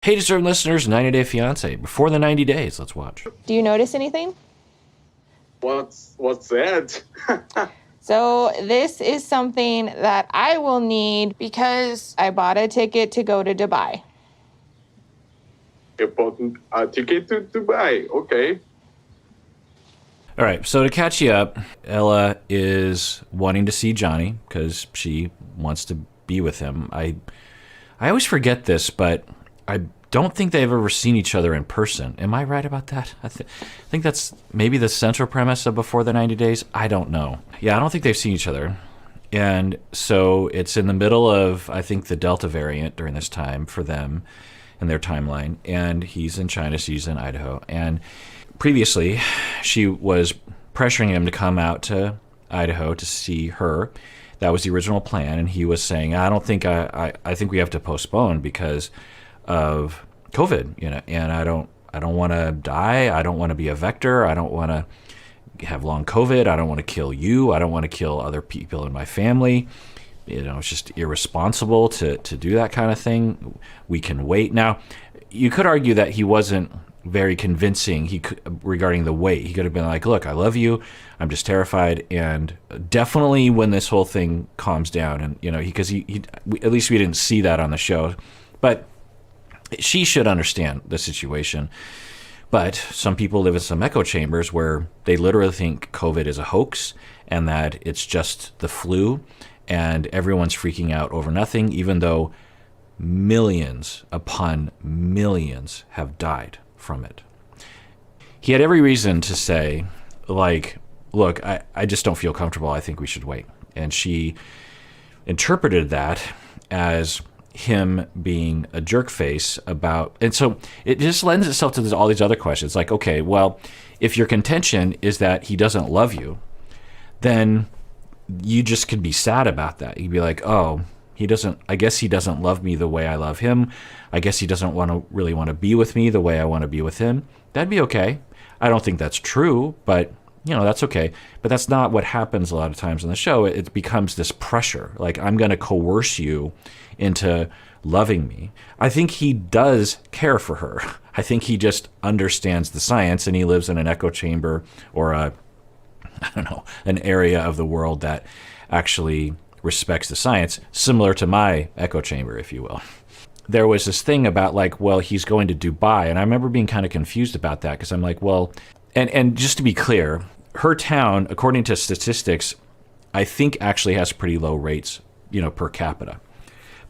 Hey, Disturbed listeners, 90 Day Fiancé. Before the 90 days, let's watch. Do you notice anything? What's that? So this is something that I will need because I bought a ticket to go to Dubai. You bought a ticket to Dubai. Okay. All right, so to catch you up, Ella is wanting to see Johnny because she wants to be with him. I always forget this, but I don't think they've ever seen each other in person. Am I right about that? I think that's maybe the central premise of Before the 90 Days. I don't know. Yeah, I don't think they've seen each other. And so it's in the middle of, I think, the Delta variant during this time for them and their timeline. And he's in China, she's in Idaho. And previously, she was pressuring him to come out to Idaho to see her. That was the original plan. And he was saying, I don't think I think we have to postpone because of COVID, and I don't want to die. I don't want to be a vector. I don't want to have long COVID. I don't want to kill you. I don't want to kill other people in my family. It's just irresponsible to do that kind of thing. We can wait. Now, you could argue that he wasn't very convincing regarding the wait. He could have been like, look, I love you. I'm just terrified. And definitely when this whole thing calms down, and, because he at least we didn't see that on the show. But she should understand the situation. But some people live in some echo chambers where they literally think COVID is a hoax and that it's just the flu and everyone's freaking out over nothing, even though millions upon millions have died from it. He had every reason to say, like, look, I just don't feel comfortable. I think we should wait. And she interpreted that as him being a jerk face about, and so it just lends itself to all these other questions. Like, okay, well, if your contention is that he doesn't love you, then you just could be sad about that. You'd be like, oh, I guess he doesn't love me the way I love him. I guess he doesn't really want to be with me the way I want to be with him. That'd be okay. I don't think that's true, but that's okay. But that's not what happens a lot of times in the show. It becomes this pressure. Like, I'm going to coerce you into loving me. I think he does care for her. I think he just understands the science, and he lives in an echo chamber or an area of the world that actually respects the science, similar to my echo chamber, if you will. There was this thing about, like, well, he's going to Dubai, and I remember being kind of confused about that because I'm like, well, and just to be clear, her town, according to statistics, I think actually has pretty low rates, per capita.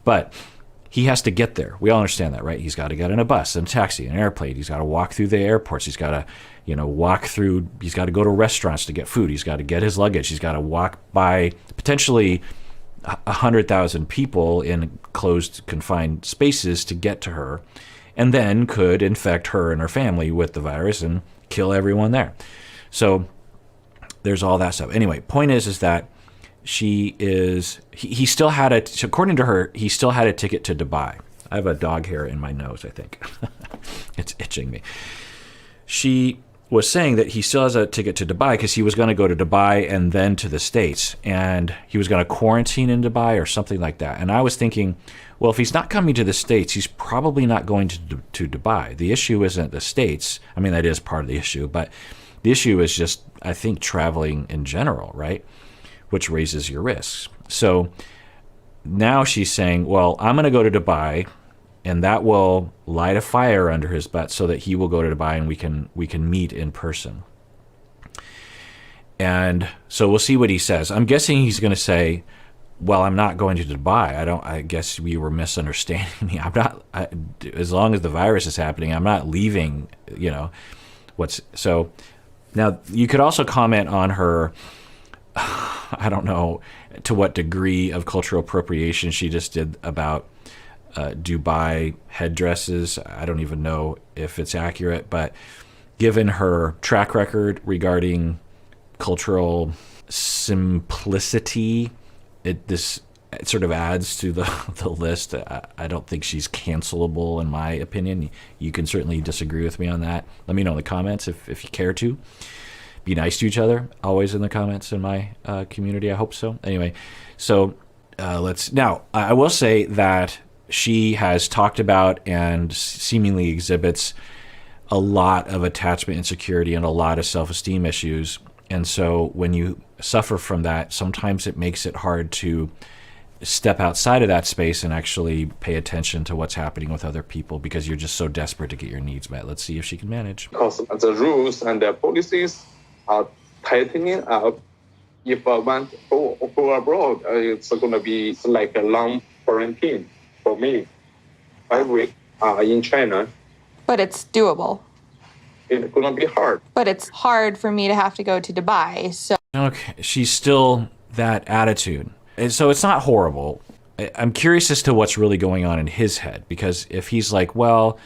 But he has to get there. We all understand that, right? He's got to get in a bus, and taxi, an airplane. He's got to walk through the airports. He's got to, he's got to go to restaurants to get food. He's got to get his luggage. He's got to walk by potentially 100,000 people in closed, confined spaces to get to her, and then could infect her and her family with the virus and kill everyone there. So there's all that stuff. Anyway, point is that he still had according to her, he still had a ticket to Dubai. I have a dog hair in my nose, I think. It's itching me. She was saying that he still has a ticket to Dubai because he was going to go to Dubai and then to the States, and he was going to quarantine in Dubai or something like that. And I was thinking, well, if he's not coming to the States, he's probably not going to Dubai. The issue isn't the States. I mean, that is part of the issue, but the issue is just, I think, traveling in general, right? Which raises your risks. So now she's saying, well, I'm going to go to Dubai, and that will light a fire under his butt so that he will go to Dubai and we can meet in person. And so we'll see what he says. I'm guessing he's going to say, well, I'm not going to Dubai. I guess we were misunderstanding me. As long as the virus is happening, I'm not leaving, so now you could also comment on her, I don't know to what degree of cultural appropriation she just did about Dubai headdresses. I don't even know if it's accurate, but given her track record regarding cultural simplicity, it sort of adds to the list. I don't think she's cancelable, in my opinion. You can certainly disagree with me on that. Let me know in the comments if you care to. Be nice to each other, always in the comments in my community. I hope so. Anyway, so now I will say that she has talked about and seemingly exhibits a lot of attachment insecurity and a lot of self-esteem issues. And so when you suffer from that, sometimes it makes it hard to step outside of that space and actually pay attention to what's happening with other people because you're just so desperate to get your needs met. Let's see if she can manage. Because the rules and the policies are tightening up. If I want to go abroad, it's going to be like a long quarantine for me. 5 weeks in China. But it's doable. It's going to be hard. But it's hard for me to have to go to Dubai. So Okay, she's still that attitude. And so it's not horrible. I'm curious as to what's really going on in his head, because if he's like, well,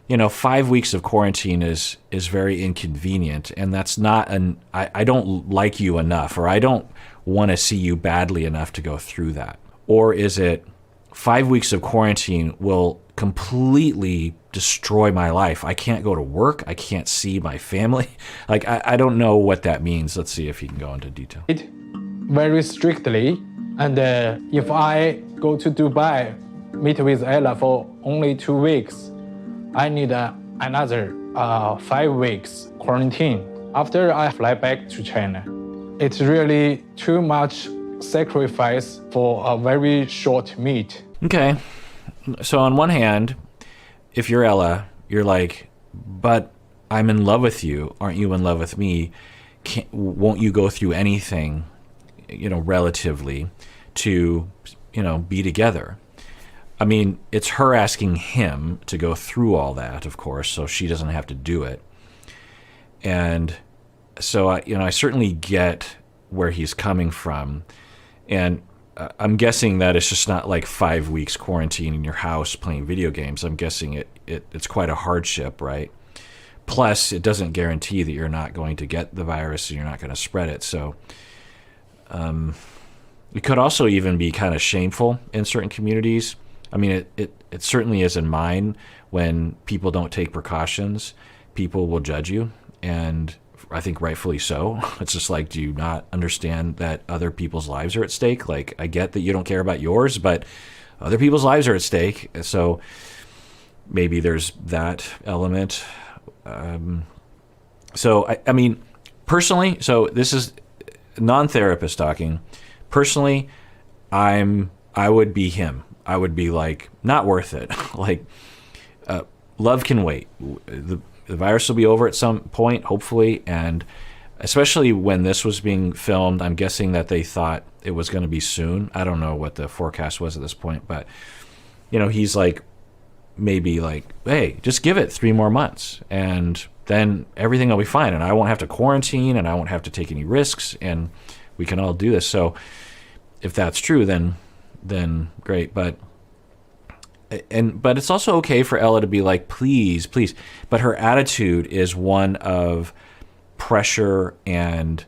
5 weeks of quarantine is very inconvenient, and that's not I don't like you enough, or I don't want to see you badly enough to go through that. Or is it 5 weeks of quarantine will completely destroy my life. I can't go to work. I can't see my family. Like, I don't know what that means. Let's see if he can go into detail. Very strictly. And if I go to Dubai, meet with Ella for only 2 weeks, I need another 5 weeks quarantine after I fly back to China. It's really too much sacrifice for a very short meet. Okay. So on one hand, if you're Ella, you're like, but I'm in love with you. Aren't you in love with me? Won't you go through anything, relatively, to, be together? I mean, it's her asking him to go through all that, of course, so she doesn't have to do it. And so, I certainly get where he's coming from. And I'm guessing that it's just not like 5 weeks quarantine in your house playing video games. I'm guessing it's quite a hardship, right? Plus, it doesn't guarantee that you're not going to get the virus and you're not going to spread it. So it could also even be kind of shameful in certain communities. I mean, it certainly is in mine. When people don't take precautions, people will judge you, and I think rightfully so. It's just like, do you not understand that other people's lives are at stake? Like, I get that you don't care about yours, but other people's lives are at stake. So maybe there's that element. So, I mean, personally, so this is non-therapist talking. Personally, I would be him. I would be like, not worth it. Like, love can wait. The virus will be over at some point, hopefully, and especially when this was being filmed, I'm guessing that they thought it was going to be soon. I don't know what the forecast was at this point, but, he's like, maybe like, hey, just give it 3 more months, and then everything will be fine, and I won't have to quarantine, and I won't have to take any risks, and we can all do this. So if that's true, then great. But it's also okay for Ella to be like, please. But her attitude is one of pressure and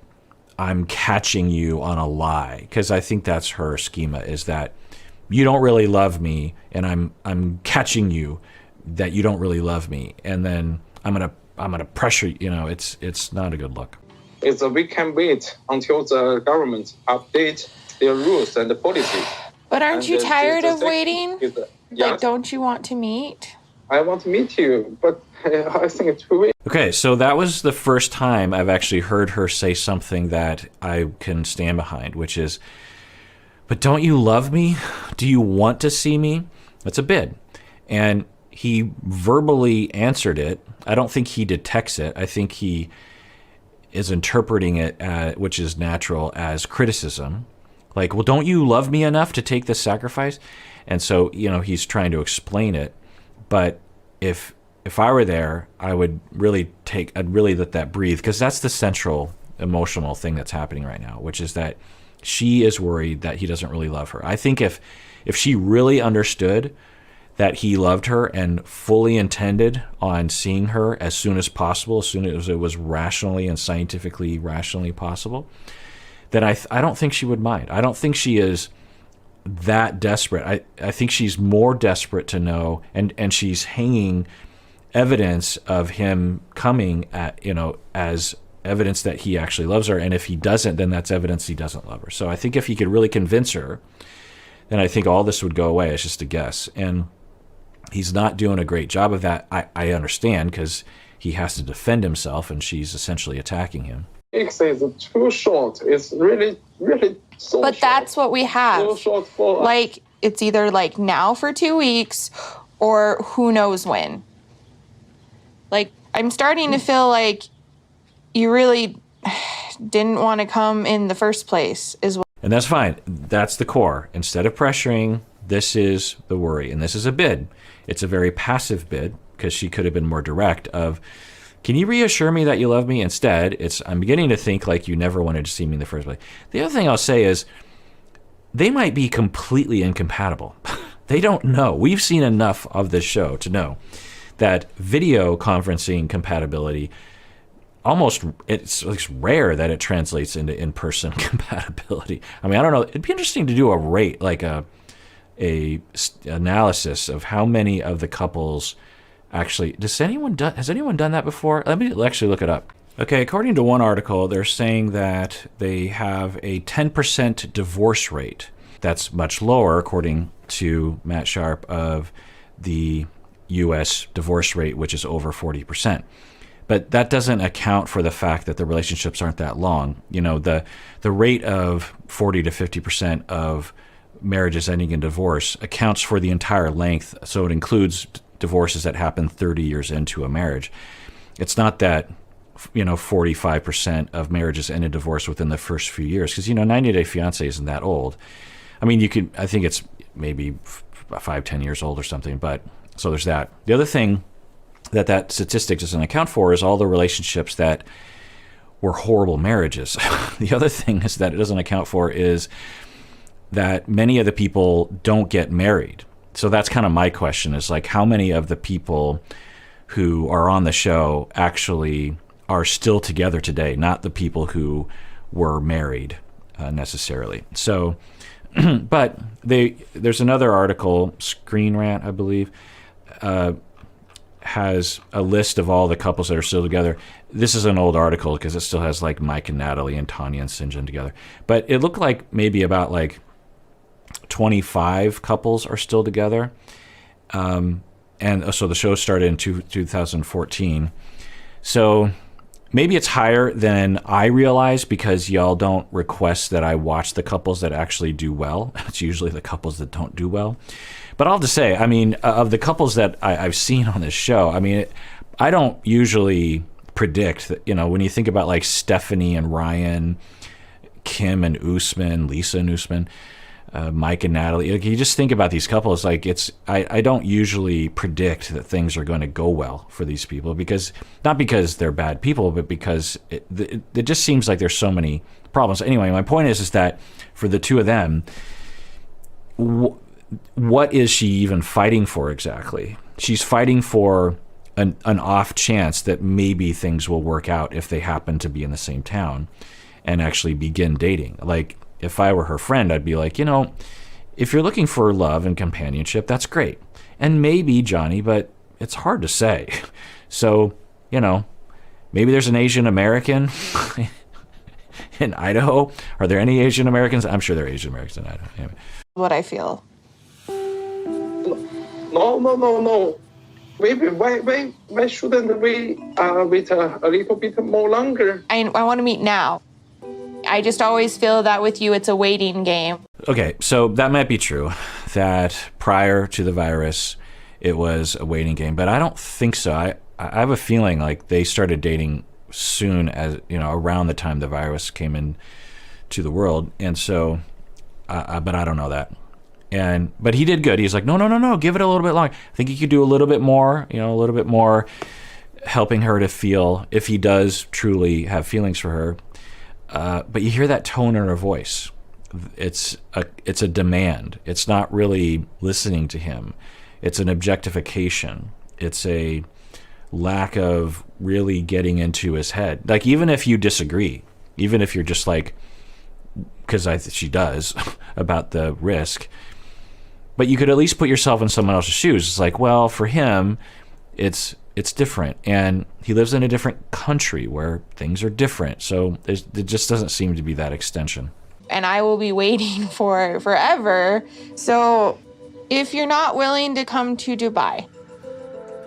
I'm catching you on a lie. Because I think that's her schema, is that you don't really love me, and I'm catching you that you don't really love me, and then I'm gonna pressure you. It's not a good look. We can wait until the government update their rules and the policies. But aren't you tired of waiting? Yes. Like, don't you want to meet? I want to meet you, but I think it's 2 weeks. Okay, so that was the first time I've actually heard her say something that I can stand behind, which is, but don't you love me? Do you want to see me? That's a bid. And he verbally answered it. I don't think he detects it. I think he is interpreting it, which is natural, as criticism. Like, well, don't you love me enough to take this sacrifice? And so, he's trying to explain it. But if I were there, I'd really let that breathe, because that's the central emotional thing that's happening right now, which is that she is worried that he doesn't really love her. I think if she really understood that he loved her and fully intended on seeing her as soon as possible, as soon as it was rationally and scientifically rationally possible, then I don't think she would mind. I don't think she is that desperate. I think she's more desperate to know, and she's hanging evidence of him coming as evidence that he actually loves her, and if he doesn't, then that's evidence he doesn't love her. So I think if he could really convince her then I think all this would go away. It's just a guess. And he's not doing a great job of that. I understand, because he has to defend himself, and she's essentially attacking him. Weeks is too short. It's really, really so But short. that's what we have. So short for Like, it's either like now for 2 weeks or who knows when. Like, I'm starting to feel like you really didn't want to come in the first place as well. And that's fine. That's the core. Instead of pressuring, this is the worry. And this is a bid. It's a very passive bid, because she could have been more direct of, can you reassure me that you love me? Instead, it's, I'm beginning to think like you never wanted to see me in the first place. The other thing I'll say is, they might be completely incompatible. They don't know. We've seen enough of this show to know that video conferencing compatibility, it's rare that it translates into in-person compatibility. I mean, I don't know. It'd be interesting to do a rate, like a analysis of how many of the couples actually, has anyone done that before? Let me actually look it up. Okay, according to one article, they're saying that they have a 10% divorce rate. That's much lower, according to Matt Sharp, of the U.S. divorce rate, which is over 40%. But that doesn't account for the fact that the relationships aren't that long. You know, the rate of 40 to 50% of marriages ending in divorce accounts for the entire length. So it includes divorces that happen 30 years into a marriage. It's not that, 45% of marriages end in divorce within the first few years, because 90 Day Fiancé isn't that old. I mean, I think it's maybe 5-10 years old or something. But so there's that. The other thing that statistic doesn't account for is all the relationships that were horrible marriages. The other thing is that it doesn't account for is that many of the people don't get married. So that's kind of my question, is like, how many of the people who are on the show actually are still together today, not the people who were married necessarily. So, but there's another article, Screen Rant, I believe, has a list of all the couples that are still together. This is an old article because it still has like Mike and Natalie and Tanya and Sinjin together. But it looked like maybe about like 25 couples are still together. And so the show started in 2014. So maybe it's higher than I realize, because y'all don't request that I watch the couples that actually do well. It's usually the couples that don't do well. But I'll have to say, I mean, of the couples that I've seen on this show, I mean, I don't usually predict that, when you think about like Stephanie and Ryan, Kim and Usman, Lisa and Usman, Mike and Natalie, like, you just think about these couples, like I don't usually predict that things are going to go well for these people, because not because they're bad people, but because it just seems like there's so many problems. Anyway, my point is that for the two of them, what is she even fighting for exactly? She's fighting for an off chance that maybe things will work out if they happen to be in the same town and actually begin dating. Like, if I were her friend, I'd be like, if you're looking for love and companionship, that's great. And maybe Johnny, but it's hard to say. So, maybe there's an Asian American in Idaho. Are there any Asian Americans? I'm sure there are Asian Americans in Idaho. Anyway. What I feel. No. Maybe why shouldn't we wait a little bit more longer? I want to meet now. I just always feel that with you, it's a waiting game. Okay, so that might be true, that prior to the virus, it was a waiting game, but I don't think so. I have a feeling like they started dating soon, as around the time the virus came in to the world, and so, but I don't know that. But he did good. He's like, no, give it a little bit longer. I think he could do a little bit more, a little bit more, helping her to feel if he does truly have feelings for her. But you hear that tone in her voice. It's a demand. It's not really listening to him. It's an objectification. It's a lack of really getting into his head. Like, even if you disagree, even if you're just like, because she does, about the risk, but you could at least put yourself in someone else's shoes. It's like, well, for him, it's different, and he lives in a different country where things are different. So there just doesn't seem to be that extension. and I will be waiting for forever. So if you're not willing to come to Dubai,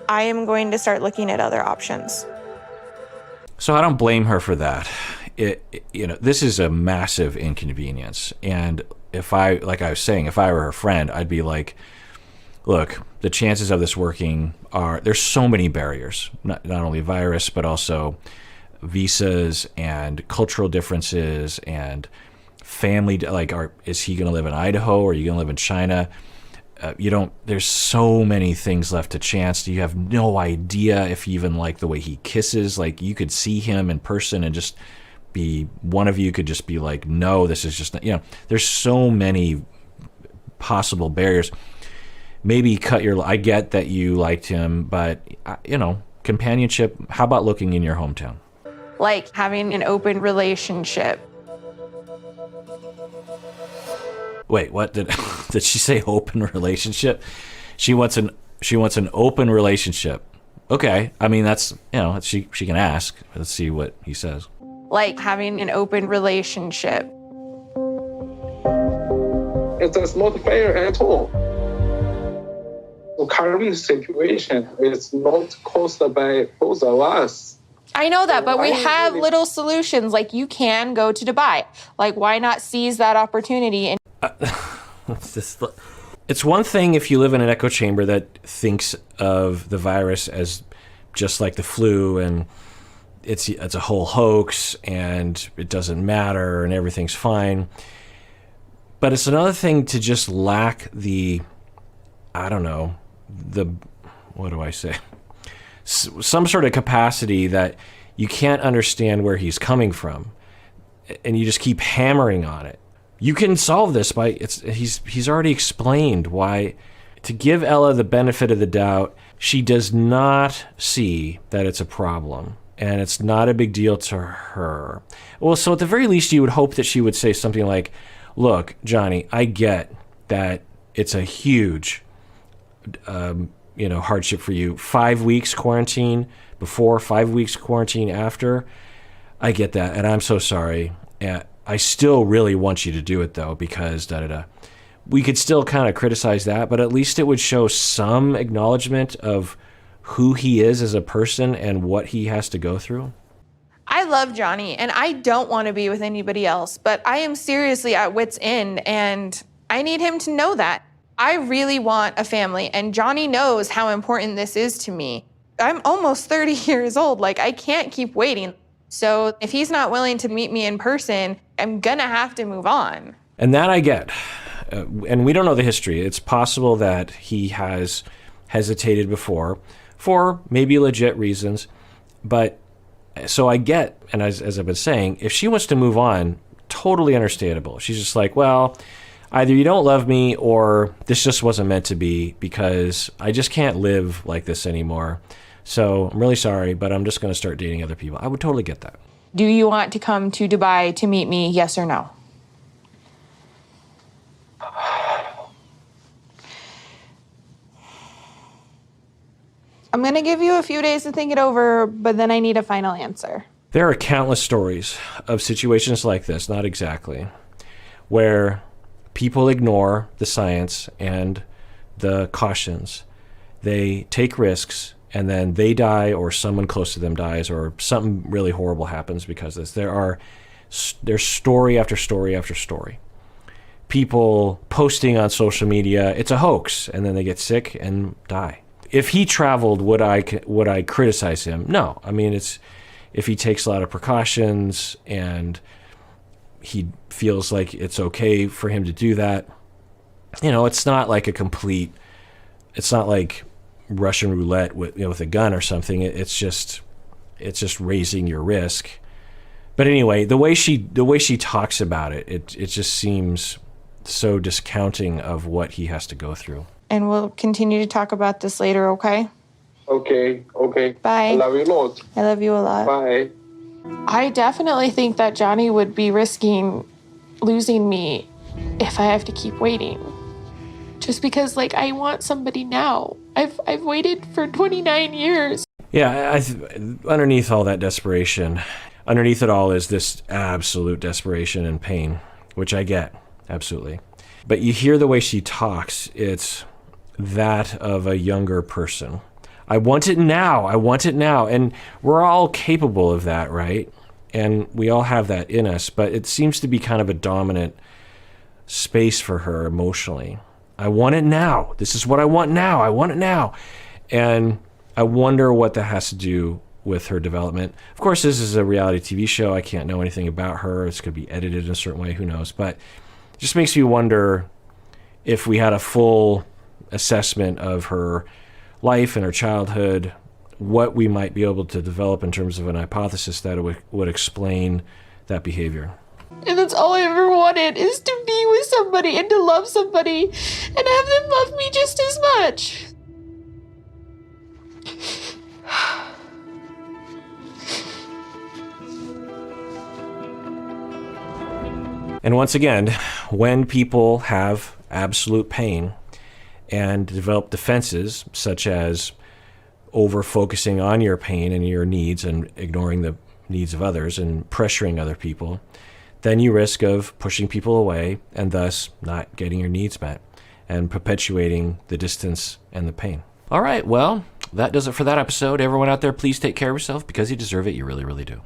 I am going to start looking at other options. So I don't blame her for that. This is a massive inconvenience. And like I was saying, if I were her friend, I'd be like, look, the chances of this working there's so many barriers, not only virus, but also visas and cultural differences and family. Like, is he going to live in Idaho or are you going to live in China? There's so many things left to chance. You have no idea if you even like the way he kisses. Like, you could see him in person and just one of you could just be like, no, this is just not, there's so many possible barriers. Maybe I get that you liked him, but companionship, how about looking in your hometown? Like having an open relationship. Wait, what did she say? Open relationship? She wants an open relationship. Okay, I mean that's she can ask. Let's see what he says. Like having an open relationship. It's not fair at all. The current situation is not caused by both of us. I know that, but we have little solutions. Like, you can go to Dubai. Like, why not seize that opportunity? And it's one thing if you live in an echo chamber that thinks of the virus as just like the flu and it's a whole hoax and it doesn't matter and everything's fine. But it's another thing to just lack what do I say? Some sort of capacity that you can't understand where he's coming from, and you just keep hammering on it. You can solve this he's already explained why. To give Ella the benefit of the doubt, she does not see that it's a problem, and it's not a big deal to her. Well, so at the very least, you would hope that she would say something like, look, Johnny, I get that it's a huge hardship for you. 5 weeks quarantine before, 5 weeks quarantine after. I get that, and I'm so sorry. I still really want you to do it, though, because da-da-da. We could still kind of criticize that, but at least it would show some acknowledgement of who he is as a person and what he has to go through. I love Johnny, and I don't want to be with anybody else, but I am seriously at wit's end, and I need him to know that. I really want a family, and Johnny knows how important this is to me. I'm almost 30 years old. Like, I can't keep waiting. So if he's not willing to meet me in person, I'm gonna have to move on. And that I get. And we don't know the history. It's possible that he has hesitated before for maybe legit reasons. But so I get, and as I've been saying, if she wants to move on, totally understandable. She's just like, well, either you don't love me or this just wasn't meant to be because I just can't live like this anymore. So I'm really sorry, but I'm just going to start dating other people. I would totally get that. Do you want to come to Dubai to meet me, yes or no? I'm going to give you a few days to think it over, but then I need a final answer. There are countless stories of situations like this, not exactly, where people ignore the science and the cautions. They take risks and then they die or someone close to them dies or something really horrible happens because of this. There's story after story after story. People posting on social media, it's a hoax, and then they get sick and die. If he traveled, would I criticize him? No. I mean, it's if he takes a lot of precautions and he feels like it's okay for him to do that. It's not like it's not like Russian roulette with a gun or something. It's just raising your risk. But anyway, the way she talks about it, it just seems so discounting of what he has to go through. And we'll continue to talk about this later, okay? Okay. Bye. I love you a lot. I love you a lot. Bye. I definitely think that Johnny would be risking losing me if I have to keep waiting. Just because, I want somebody now. I've waited for 29 years. Yeah, underneath all that desperation, underneath it all is this absolute desperation and pain. which I get, absolutely. But you hear the way she talks, it's that of a younger person. I want it now. I want it now. And we're all capable of that, right? And we all have that in us, but it seems to be kind of a dominant space for her emotionally. I want it now. This is what I want now. I want it now. And I wonder what that has to do with her development. Of course, this is a reality TV show. I can't know anything about her. It's going to be edited in a certain way. Who knows? But it just makes me wonder if we had a full assessment of her life and her childhood, what we might be able to develop in terms of an hypothesis that would explain that behavior. And that's all I ever wanted, is to be with somebody and to love somebody and have them love me just as much. And once again, when people have absolute pain and develop defenses such as over-focusing on your pain and your needs and ignoring the needs of others and pressuring other people, then you risk of pushing people away and thus not getting your needs met and perpetuating the distance and the pain. All right, well, that does it for that episode. Everyone out there, please take care of yourself because you deserve it. You really, really do.